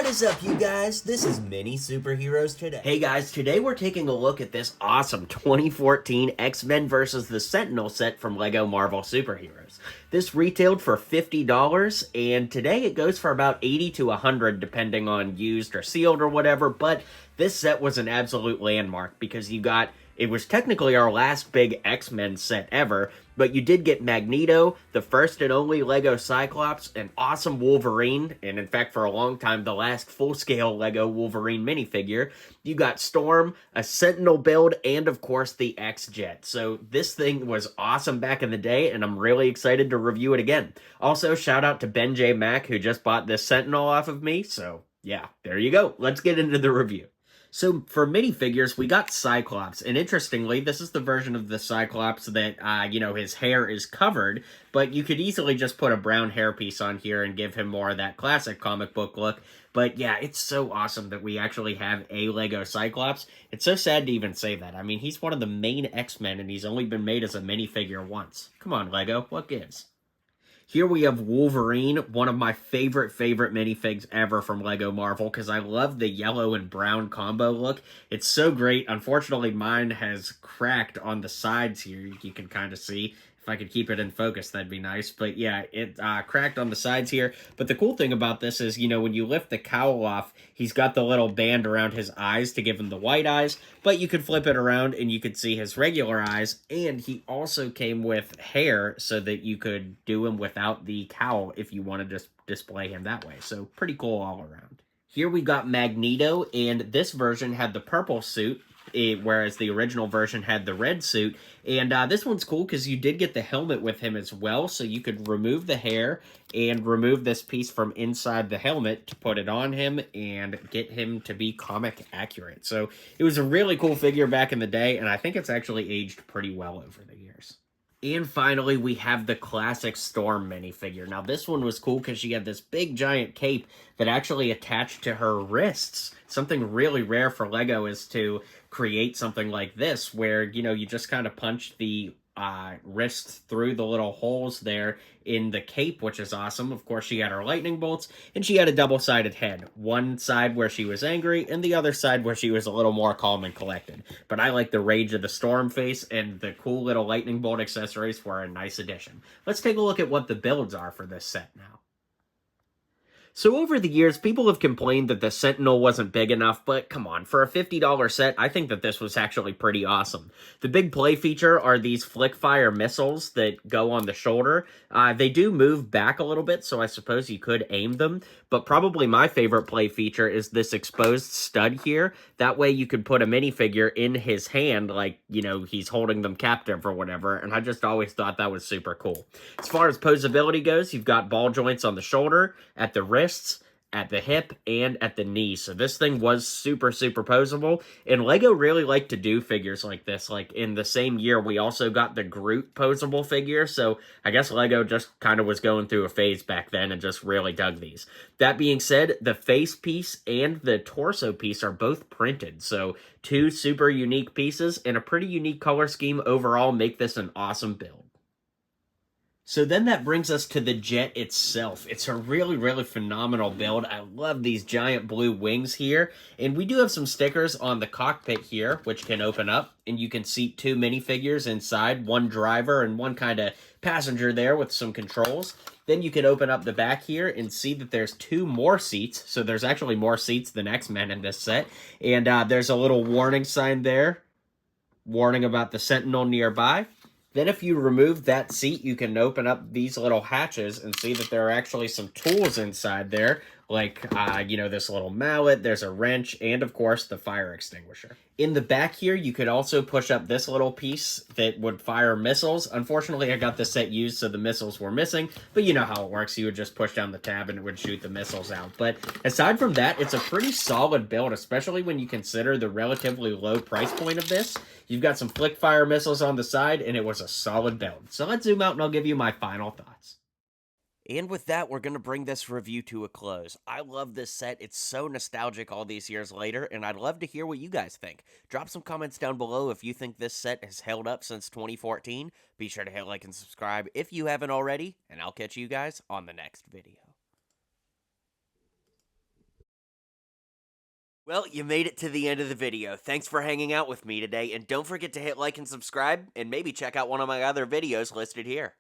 is up, you guys? This is Mini Superheroes Today. Hey guys, today we're taking a look at this awesome 2014 X-Men vs. the Sentinel set from LEGO Marvel Superheroes. This retailed for $50, and today it goes for about $80 to $100 depending on used or sealed or whatever, but this set was an absolute landmark because it was technically our last big X-Men set ever, but you did get Magneto, the first and only LEGO Cyclops, an awesome Wolverine, and in fact for a long time the last full-scale LEGO Wolverine minifigure. You got Storm, a Sentinel build, and of course the X-Jet. So this thing was awesome back in the day, and I'm really excited to review it again. Also, shout out to Ben J. Mack who just bought this Sentinel off of me, so yeah, there you go. Let's get into the review. So, for minifigures, we got Cyclops, and interestingly, this is the version of the Cyclops that, his hair is covered, but you could easily just put a brown hairpiece on here and give him more of that classic comic book look. But yeah, it's so awesome that we actually have a LEGO Cyclops. It's so sad to even say that. I mean, he's one of the main X-Men, and he's only been made as a minifigure once. Come on, LEGO, what gives? Here we have Wolverine, one of my favorite minifigs ever from LEGO Marvel, because I love the yellow and brown combo look. It's so great. Unfortunately, mine has cracked on the sides here. You can kind of see. If I could keep it in focus, that'd be nice. But yeah, it cracked on the sides here. But the cool thing about this is, when you lift the cowl off, he's got the little band around his eyes to give him the white eyes. But you could flip it around and you could see his regular eyes. And he also came with hair so that you could do him without the cowl if you want to just display him that way. So pretty cool all around. Here we got Magneto, and this version had the purple suit, whereas the original version had the red suit. And this one's cool because you did get the helmet with him as well, so you could remove the hair and remove this piece from inside the helmet to put it on him and get him to be comic accurate. So it was a really cool figure back in the day, and I think it's actually aged pretty well over the years. And finally, we have the classic Storm minifigure. Now, this one was cool because she had this big giant cape that actually attached to her wrists. Something really rare for LEGO is to create something like this, where, you just kind of punch the wrists through the little holes there in the cape, which is awesome. Of course, she had her lightning bolts, and she had a double-sided head. One side where she was angry, and the other side where she was a little more calm and collected. But I like the Rage of the Storm face, and the cool little lightning bolt accessories were a nice addition. Let's take a look at what the builds are for this set now. So over the years, people have complained that the Sentinel wasn't big enough, but come on, for a $50 set, I think that this was actually pretty awesome. The big play feature are these flick fire missiles that go on the shoulder. They do move back a little bit, so I suppose you could aim them, but probably my favorite play feature is this exposed stud here. That way you could put a minifigure in his hand, like, he's holding them captive or whatever, and I just always thought that was super cool. As far as posability goes, you've got ball joints on the shoulder, at the wrists, at the hip, and at the knee. So this thing was super posable, and LEGO really liked to do figures like this. Like, in the same year, we also got the Groot posable figure, so I guess LEGO just kind of was going through a phase back then and just really dug these. That being said, the face piece and the torso piece are both printed, so two super unique pieces and a pretty unique color scheme overall make this an awesome build. So then that brings us to the jet itself. It's a really phenomenal build. I love these giant blue wings here. And we do have some stickers on the cockpit here, which can open up. And you can seat two minifigures inside, one driver and one kind of passenger there with some controls. Then you can open up the back here and see that there's two more seats. So there's actually more seats than X-Men in this set. And there's a little warning sign there, warning about the Sentinel nearby. Then if you remove that seat, you can open up these little hatches and see that there are actually some tools inside there, like, this little mallet, there's a wrench, and of course, the fire extinguisher. In the back here, you could also push up this little piece that would fire missiles. Unfortunately, I got this set used, so the missiles were missing, but you know how it works. You would just push down the tab and it would shoot the missiles out. But aside from that, it's a pretty solid build, especially when you consider the relatively low price point of this. You've got some flick fire missiles on the side, and it was a solid build. So let's zoom out and I'll give you my final thoughts. And with that, we're going to bring this review to a close. I love this set. It's so nostalgic all these years later, and I'd love to hear what you guys think. Drop some comments down below if you think this set has held up since 2014. Be sure to hit like and subscribe if you haven't already, and I'll catch you guys on the next video. Well, you made it to the end of the video. Thanks for hanging out with me today, and don't forget to hit like and subscribe, and maybe check out one of my other videos listed here.